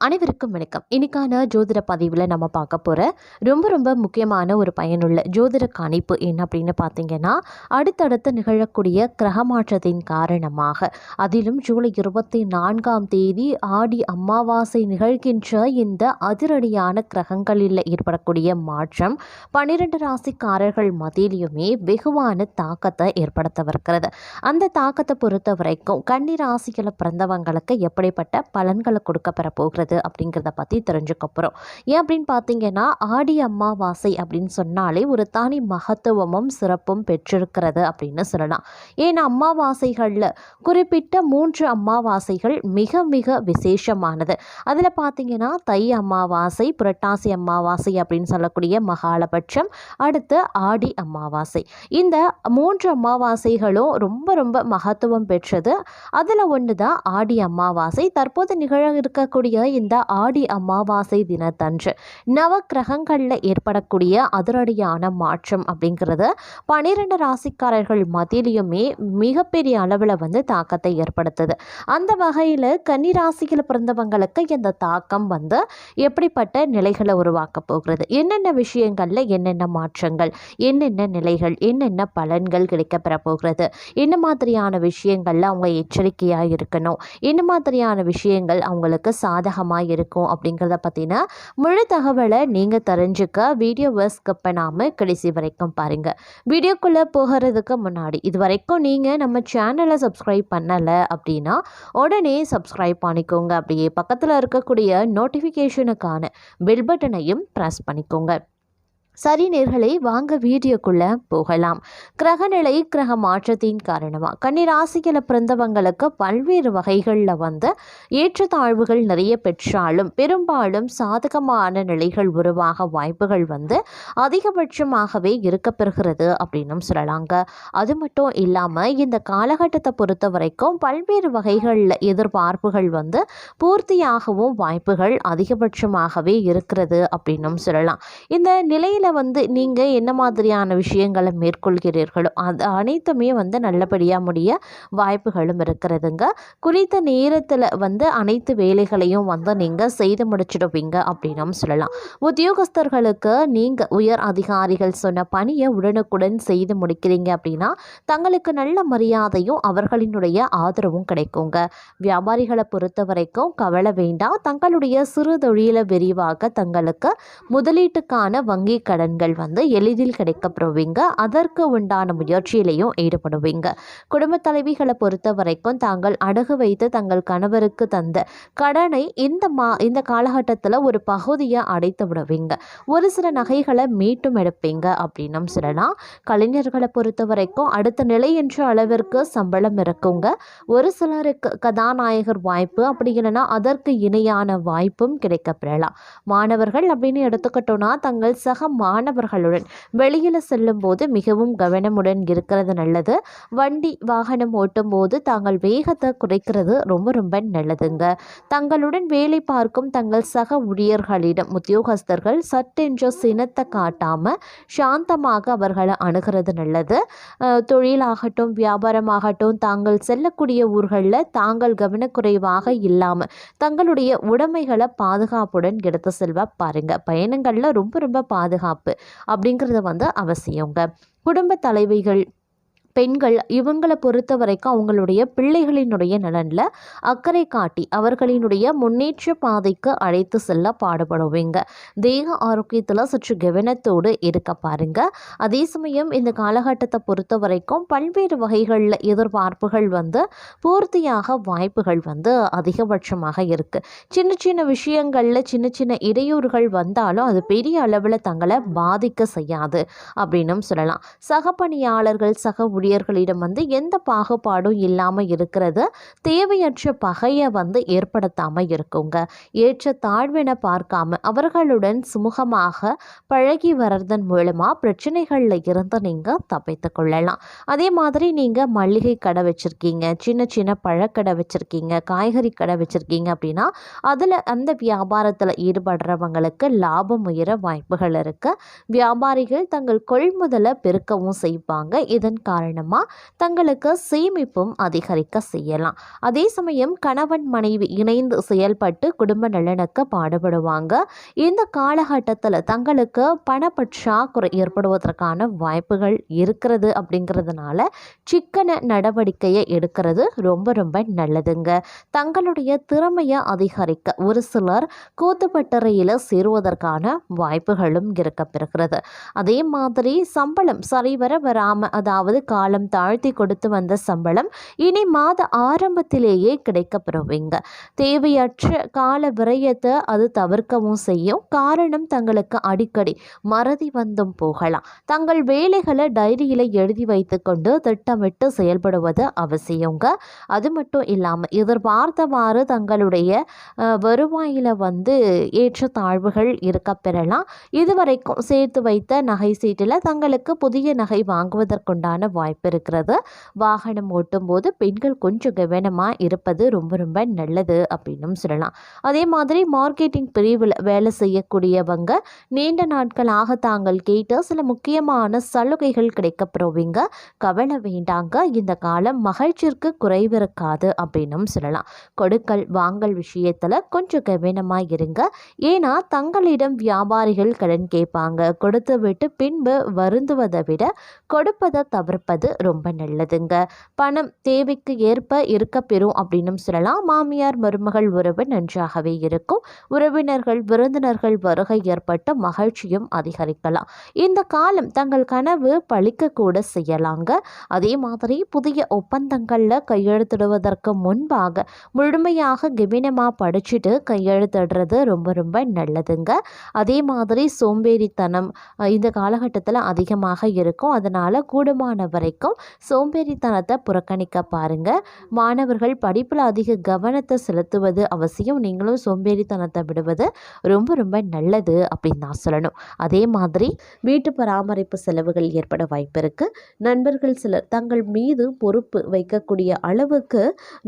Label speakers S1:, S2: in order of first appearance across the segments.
S1: அனைவருக்கும் வணக்கம். இன்னைக்கான ஜோதிட பதிவில் நம்ம பார்க்க போகிற ரொம்ப முக்கியமான ஒரு பயனுள்ள ஜோதிட கணிப்பு என்ன அப்படின்னு பார்த்தீங்கன்னா, அடுத்தடுத்து நிகழக்கூடிய கிரக மாற்றத்தின் காரணமாக, அதிலும் ஜூலை 24ஆம் தேதி ஆடி அமாவாசை நிகழ்கின்ற இந்த அதிரடியான கிரகங்களில் ஏற்படக்கூடிய மாற்றம் 12 ராசிக்காரர்கள் மத்தியிலுமே வெகுவான தாக்கத்தை ஏற்படுத்தவிருக்கிறது. அந்த தாக்கத்தை பொறுத்த வரைக்கும் கன்னி ராசிகளை பிறந்தவங்களுக்கு எப்படிப்பட்ட பலன்களை கொடுக்க பெற போகிறது அப்படிங்கிறத பற்றி தெரிஞ்சுக்க போகிறோம். ஏன் அப்படின்னு பார்த்தீங்கன்னா, ஆடி அமாவாசை அப்படின்னு சொன்னாலே ஒரு தனி மகத்துவமும் சிறப்பும் பெற்றிருக்கிறது அப்படின்னு சொல்லலாம். ஏன்னா அமாவாசைகளில் குறிப்பிட்ட 3 அமாவாசைகள் மிக விசேஷமானது. அதில் பார்த்தீங்கன்னா தை அமாவாசை, புரட்டாசி அமாவாசை அப்படின்னு சொல்லக்கூடிய மகாலபட்சம், அடுத்து ஆடி அமாவாசை. இந்த 3 அமாவாசைகளும் ரொம்ப மகத்துவம் பெற்றது. அதில் ஒன்று தான் ஆடி அமாவாசை. தற்போது நிகழ இருக்கக்கூடிய இந்த ஆடி அமாவாசை தினத்தன்று நவ கிரகங்களில் ஏற்படக்கூடிய அதிரடியான மாற்றம் அப்படிங்கிறது 12 ராசிக்காரர்கள் மத்தியிலுமே மிகப்பெரிய அளவில் தாக்கத்தை ஏற்படுத்துது. அந்த வகையில் கன்னி ராசியில் பிறந்தவங்களுக்கு இந்த தாக்கம் எப்படிப்பட்ட நிலைகளை உருவாக்க போகிறது, என்னென்ன விஷயங்களில் என்னென்ன மாற்றங்கள், என்னென்ன நிலைகள், என்னென்ன பலன்கள் கிடைக்கப்பெற போகிறது, என்ன மாதிரியான விஷயங்கள்ல அவங்க எச்சரிக்கையாக இருக்கணும், என்ன மாதிரியான விஷயங்கள் அவங்களுக்கு சாதகமாக இருக்கும் அப்படிங்கிறத பற்றின முழு தகவலை நீங்கள் தெரிஞ்சுக்க வீடியோவை ஸ்கிப் பண்ணாமல் கடைசி வரைக்கும் பாருங்கள். வீடியோக்குள்ளே போகிறதுக்கு முன்னாடி இது வரைக்கும் நீங்கள் நம்ம சேனலை சப்ஸ்கிரைப் பண்ணலை அப்படின்னா உடனே சப்ஸ்கிரைப் பண்ணிக்கோங்க. அப்படியே பக்கத்தில் இருக்கக்கூடிய நோட்டிஃபிகேஷனுக்கான பெல் பட்டனையும் ப்ரெஸ் பண்ணிக்கோங்க. சரி நேயர்களே, வாங்க வீடியோக்குள்ள போகலாம். கிரகநிலை கிரக மாற்றத்தின் காரணமாக கன்னி ராசியில் பிறந்தவங்களுக்கு பல்வேறு வகைகளில் ஏற்றத்தாழ்வுகள் நிறைய பெற்றாலும் பெரும்பாலும் சாதகமான நிலைகள் உருவாக வாய்ப்புகள் அதிகபட்சமாகவே இருக்கப்பெறுகிறது அப்படின்னு சொல்லலாங்க. அது மட்டும் இல்லாமல் இந்த காலகட்டத்தை பொறுத்த வரைக்கும் பல்வேறு வகைகளில் எதிர்பார்ப்புகள் பூர்த்தியாகவும் வாய்ப்புகள் அதிகபட்சமாகவே இருக்கிறது அப்படின்னும் சொல்லலாம். இந்த நிலையில் நீங்கள் என்ன மாதிரியான விஷயங்களை மேற்கொள்கிறீர்களோ அது அனைத்துமே நல்லபடியாக முடிய வாய்ப்புகளும் இருக்கிறதுங்க. குறித்த நேரத்தில் அனைத்து வேலைகளையும் நீங்கள் செய்து முடிச்சிடுவீங்க அப்படின்னும் சொல்லலாம். உத்தியோகஸ்தர்களுக்கு நீங்கள் உயர் அதிகாரிகள் சொன்ன பணியை உடனுக்குடன் செய்து முடிக்கிறீங்க அப்படின்னா தங்களுக்கு நல்ல மரியாதையும் அவர்களினுடைய ஆதரவும் கிடைக்குங்க. வியாபாரிகளை பொறுத்த வரைக்கும் கவலை வேண்டாம். தங்களுடைய சிறு தொழிலை விரிவாக தங்களுக்கு முதலீட்டுக்கான வங்கி கடன்கள் எளிதில் கிடைக்கப்பெறுவீங்க. அதற்கு உண்டான முயற்சியிலையும் ஈடுபடுவீங்க. குடும்ப தலைவிகளை பொறுத்த வரைக்கும் தாங்கள் அடகு வைத்து தங்கள் கணவருக்கு தந்த கடனை இந்த காலகட்டத்தில் ஒரு பகுதியை அடைத்து விடுவீங்க. ஒரு சில நகைகளை மீட்டும் எடுப்பீங்க அப்படின்னும் சொல்லலாம். கலைஞர்களை பொறுத்த வரைக்கும் அடுத்த நிலை என்ற அளவிற்கு சம்பளம் இருக்குங்க. ஒரு சிலருக்கு கதாநாயகர் வாய்ப்பு, அப்படி இல்லைன்னா அதற்கு இணையான வாய்ப்பும் கிடைக்கப்பெறலாம். மாணவர்கள் அப்படின்னு எடுத்துக்கிட்டோம்னா தங்கள் சக மாணவர்களுடன் வெளியில் செல்லும் போது மிகவும் கவனமுடன் இருக்கிறது நல்லது. வண்டி வாகனம் ஓட்டும் போது தாங்கள் வேகத்தை குறைக்கிறது ரொம்ப நல்லதுங்க. தங்களுடன் வேலை பார்க்கும் தங்கள் சக ஊழியர்களிடம் உத்தியோகஸ்தர்கள் சட்டென்ற சினத்தை காட்டாம சாந்தமாக அவர்களை அணுகிறது நல்லது. தொழிலாகட்டும் வியாபாரமாகட்டும் தாங்கள் செல்லக்கூடிய ஊர்களில் தாங்கள் கவனக்குறைவாக இல்லாமல் தங்களுடைய உடைமைகளை பாதுகாப்புடன் எடுத்து செல்வ பாருங்க. பயணங்களில் ரொம்ப பாதுகாப்பு அப்படிங்கிறது அவசியங்க. குடும்ப தலைவிகள் பெண்கள் இவங்களை பொறுத்த வரைக்கும் அவங்களுடைய பிள்ளைகளினுடைய நலனில் அக்கறை காட்டி அவர்களினுடைய முன்னேற்ற பாதைக்கு அழைத்து செல்ல பாடுபடுவீங்க. தேக ஆரோக்கியத்தில் சற்று கவனத்தோடு இருக்க பாருங்க. அதே சமயம் இந்த காலகட்டத்தை பொறுத்த வரைக்கும் பல்வேறு வகைகளில் எதிர்பார்ப்புகள் பூர்த்தியாக வாய்ப்புகள் அதிகபட்சமாக இருக்கு. சின்ன விஷயங்களில் சின்ன இடையூறுகள் வந்தாலும் அது பெரிய அளவில் தங்களை பாதிக்க செய்யாது அப்படின்னும் சொல்லலாம். சக பணியாளர்கள் சக ஊழியர்களிடம் எந்த பாகுபாடும் இல்லாமல் இருக்கிறது தேவையற்ற பகையை ஏற்படுத்தாமல் இருக்குங்க. ஏற்ற தாழ்வின பார்க்காம அவர்களுடன் சுமூகமாக பழகி வர்றதன் மூலமாக பிரச்சனைகளில் இருந்து நீங்கள் தப்பித்து கொள்ளலாம். அதே மாதிரி நீங்கள் மளிகை கடை வச்சுருக்கீங்க, சின்ன பழக்கடை வச்சுருக்கீங்க, காய்கறி கடை வச்சுருக்கீங்க அப்படின்னா அதில் அந்த வியாபாரத்தில் ஈடுபடுறவங்களுக்கு லாபம் உயர வாய்ப்புகள் இருக்குது. வியாபாரிகள் தங்கள் கொள்முதலை பெருக்கவும் செய்வாங்க. இதன் காரணம் காரணமாக தங்களுக்கு சேமிப்பும் அதிகரிக்க செய்யலாம். அதே சமயம் கணவன் மனைவி இணைந்து செயல்பட்டு குடும்ப நலனுக்கு பாடுபடுவாங்க. இந்த காலகட்டத்தில் தங்களுக்கு பணப்பற்றாக்குறை ஏற்படுவதற்கான வாய்ப்புகள் இருக்கிறது. அப்படிங்கிறதுனால சிக்கன நடவடிக்கையை எடுக்கிறது ரொம்ப ரொம்ப நல்லதுங்க. தங்களுடைய திறமையை அதிகரிக்க ஒரு சிலர் கூத்துப்பட்டறையில் சேருவதற்கான வாய்ப்புகளும் இருக்கப்பெறுகிறது. அதே மாதிரி சம்பளம் சரிவர வராம, அதாவது காலம் தாழ்த்தி கொடுத்து வந்த சம்பளம் இனி மாத ஆரம்பத்திலேயே கிடைக்கப்பெறுவீங்க. தேவையற்ற கால விரயத்தை அது தவிர்க்கவும் செய்யும். காரணம் தங்களுக்கு அடிக்கடி மறதி வந்தும் போகலாம். தங்கள் வேலைகளை டைரியில் எழுதி வைத்து கொண்டு திட்டமிட்டு செயல்படுவது அவசியங்க. அது மட்டும் இல்லாமல் எதிர்பார்த்தவாறு தங்களுடைய வருவாயில் ஏற்றத்தாழ்வுகள் இருக்க பெறலாம். இதுவரைக்கும் சேர்த்து வைத்த நகை சீட்டில் தங்களுக்கு புதிய நகை வாங்குவதற்குண்டான வாய்ப்பு இருக்கிறது. வாகனம் ஓட்டும் போது பெண்கள் கொஞ்சம் கவனமாக இருப்பது ரொம்ப ரொம்ப நல்லது அப்படின்னு சொல்லலாம். அதே மாதிரி மார்க்கெட்டிங் பிரிவில் வேலை செய்யக்கூடியவங்க நீண்ட நாட்களாக தாங்கள் கேட்ட சில முக்கியமான சலுகைகள் கிடைக்கப்பெறுவீங்க. கவலை வேண்டாங்க. இந்த காலம் மகிழ்ச்சிக்கு குறைவிருக்காது அப்படின்னு சொல்லலாம். கொடுக்கல் வாங்கல் விஷயத்தில் கொஞ்சம் கவனமாக இருங்க. ஏன்னா தங்களிடம் வியாபாரிகள் கடன் கேட்பாங்க. கொடுத்து விட்டு பின்பு வருந்துவதை விட கொடுப்பதை தவிர்ப்பது ரொம்ப நல்லதுங்க. பணம் தேவைக்கு ஏற்ப இருக்க பெறும் அப்படின்னு சொல்லலாம். மாமியார் மருமகள் உறவு நன்றாகவே இருக்கும். உறவினர்கள் விருந்தினர்கள் வருகை ஏற்பட்ட மகிழ்ச்சியும் அதிகரிக்கலாம். இந்த காலம் தங்கள் கனவு பழிக்க கூட செய்யலாங்க. அதே மாதிரி புதிய ஒப்பந்தங்களில் கையெழுத்திடுவதற்கு முன்பாக முழுமையாக கவனமாக படிச்சுட்டு கையெழுத்திடுறது ரொம்ப ரொம்ப நல்லதுங்க. அதே மாதிரி சோம்பேறித்தனம் இந்த காலகட்டத்தில் அதிகமாக இருக்கும். அதனால் கூடுமான வரைக்கும் சோம்பேறித்தனத்தை புறக்கணிக்க பாருங்க. மாணவர்கள் படிப்பில் அதிக கவனத்தை செலுத்துவது அவசியம். நீங்களும் சோம்பேறித்தனத்தை விடுவது ரொம்ப ரொம்ப நல்லது அப்படின்னு நான் சொல்லணும். அதே மாதிரி வீட்டு பராமரிப்பு செலவுகள் ஏற்பட வாய்ப்பு இருக்கு. நண்பர்கள் சிலர் தங்கள் மீது பொறுப்பு வைக்கக்கூடிய அளவுக்கு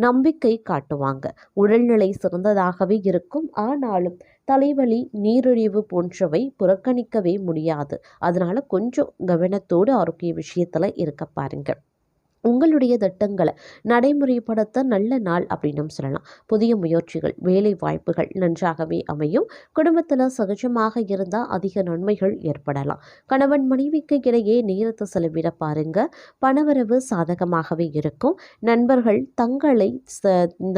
S1: நம்பிக்கை காட்டுவாங்க. உடல்நிலை சிறந்ததாகவே இருக்கும். ஆனாலும் தலைவலி நீரிழிவு போன்றவை புறக்கணிக்கவே முடியாது. அதனால கொஞ்சம் கவனத்தோடு ஆரோக்கிய விஷயத்துல இருக்க பாருங்க. உங்களுடைய திட்டங்களை நடைமுறைப்படுத்த நல்ல நாள் அப்படின்னு சொல்லலாம். புதிய முயற்சிகள் வேலை வாய்ப்புகள் நன்றாகவே அமையும். குடும்பத்தில் சகஜமாக இருந்தால் அதிக நன்மைகள் ஏற்படலாம். கணவன் மனைவிக்கு இடையே நேரத்தை செலவிட பாருங்க. பணவரவு சாதகமாகவே இருக்கும். நண்பர்கள் தங்களை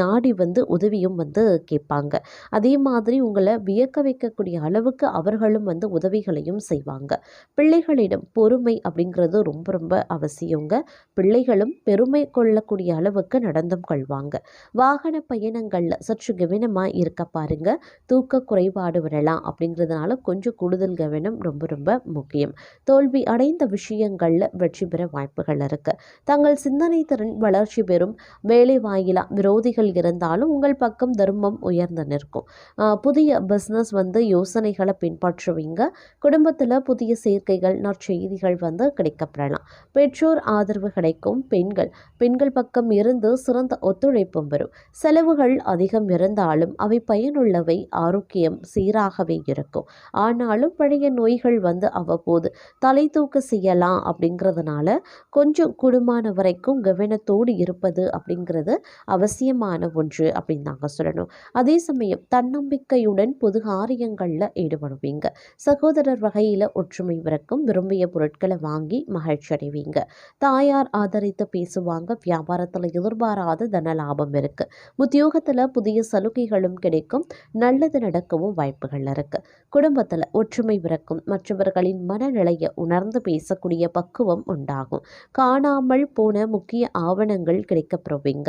S1: நாடி உதவியும் கேட்பாங்க. அதே மாதிரி உங்களை வியக்க வைக்கக்கூடிய அளவுக்கு அவர்களும் உதவிகளையும் செய்வாங்க. பிள்ளைகளிடம் பொறுமை அப்படிங்கிறது ரொம்ப ரொம்ப அவசியங்க. பிள்ளைகளும் பெருமை கொள்ளக்கூடிய அளவுக்கு நடந்தும் கொள்வாங்க. வாகன பயணங்கள்ல சற்று கவனமாக இருக்க பாருங்க. தூக்க குறைபாடு வரலாம். அப்படிங்கிறதுனால கொஞ்சம் கூடுதல் கவனம் ரொம்ப ரொம்ப முக்கியம். தோல்வி அடைந்த விஷயங்கள்ல வெற்றி பெற வாய்ப்புகள் இருக்கு. தங்கள் சிந்தனை திறன் வளர்ச்சி பெறும். வேலை வாயிலா விரோதிகள் இருந்தாலும் உங்கள் பக்கம் தர்மம் உயர்ந்து நிற்கும். புதிய பிஸ்னஸ் யோசனைகளை பின்பற்றுவீங்க. குடும்பத்தில் புதிய சேர்க்கைகள் நற்செய்திகள் கிடைக்கப்பெறலாம். பெற்றோர் ஆதரவு கிடைக்கும். பெண்கள் பக்கம் இருந்து சிறந்த ஒத்துழைப்பும் வரும். செலவுகள் அதிகம் இருந்தாலும் அவை பயனுள்ளவை. ஆரோக்கியம் சீராகவே இருக்கும். ஆனாலும் பழைய நோய்கள் அவ்வப்போது தலை தூக்க செய்யலாம். அப்படிங்கிறதுனால கொஞ்சம் கூடுமான வரைக்கும் கவனத்தோடு இருப்பது அப்படிங்கிறது அவசியமான ஒன்று அப்படின்னு நாங்கள் சொல்லணும். அதே சமயம் தன்னம்பிக்கையுடன் பொது காரியங்களில் ஈடுபடுவீங்க. சகோதரர் வகையில் ஒற்றுமை விறக்கும். விரும்பிய பொருட்களை வாங்கி மகிழ்ச்சி அடைவீங்க. தாயார் ஆதரித்து பேசுவாங்க. வியாபாரத்தில் எதிர்பாராத தன லாபம் இருக்கு. உத்தியோகத்தில் புதிய சலுகைகளும் கிடைக்கும். நல்லது நடக்கவும் வாய்ப்புகள் இருக்கு. குடும்பத்தில் ஒற்றுமை விறக்கும். மற்றவர்களின் மனநிலையை உணர்ந்து பேசக்கூடிய பக்குவம் உண்டாகும். காணாமல் போன முக்கிய ஆவணங்கள் கிடைக்கப்பெறுவீங்க.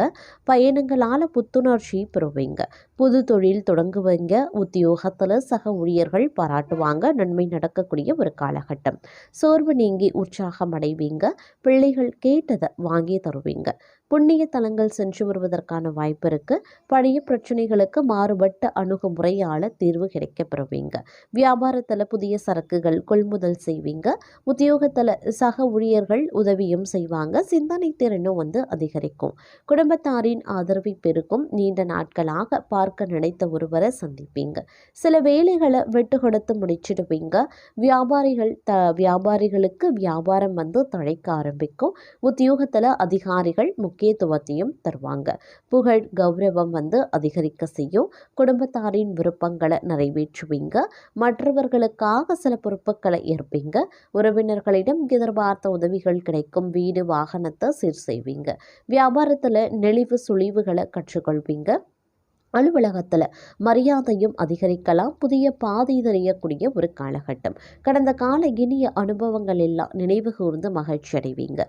S1: பயணங்களால் புத்துணர்ச்சி பெறுவீங்க. புது தொழில் தொடங்குவீங்க. உத்தியோகத்தில் சக ஊழியர்கள் பாராட்டுவாங்க. நன்மை நடக்கக்கூடிய ஒரு காலகட்டம். சோர்வு நீங்கி உற்சாகம் அடைவீங்க. பிள்ளைகள் கேட்டதை வாங்கி தருவீங்க. புண்ணிய தலங்கள் சென்று வருவதற்கான வாய்ப்பு இருக்குது. பழைய பிரச்சனைகளுக்கு மாறுபட்ட அணுகுமுறையால் தீர்வு கிடைக்க பெறுவீங்க. வியாபாரத்தில் புதிய சரக்குகள் கொள்முதல் செய்வீங்க. உத்தியோகத்தில் சக ஊழியர்கள் உதவியும் செய்வாங்க. சிந்தனை திறனும் அதிகரிக்கும். குடும்பத்தாரின் ஆதரவை பெருக்கும். நீண்ட நாட்களாக பார்க்க நினைத்த ஒருவரை சந்திப்பீங்க. சில வேலைகளை விட்டு கொடுத்து முடிச்சிடுவீங்க. வியாபாரிகளுக்கு வியாபாரம் தழைக்க ஆரம்பிக்கும். உத்தியோகத்தில் அதிகாரிகள் முக்கியத்துவத்தையும் தருவாங்க. புகழ் கௌரவம் அதிகரிக்க செய்யும். குடும்பத்தாரின் விருப்பங்களை நிறைவேற்றுவீங்க. மற்றவர்களுக்காக சில பொறுப்புகளை ஏற்பீங்க. உறவினர்களிடம் எதிர்பார்த்த உதவிகள் கிடைக்கும். வீடு வாகனத்தை சீர் செய்வீங்க. வியாபாரத்தில் நெளிவு சுழிவுகளை கற்றுக்கொள்வீங்க. அலுவலகத்தில் மரியாதையும் அதிகரிக்கலாம். புதிய பாதை தெரியக்கூடிய ஒரு காலகட்டம். கடந்த கால இனிய அனுபவங்கள் எல்லாம் நினைவு கூர்ந்து மகிழ்ச்சி அடைவீங்க.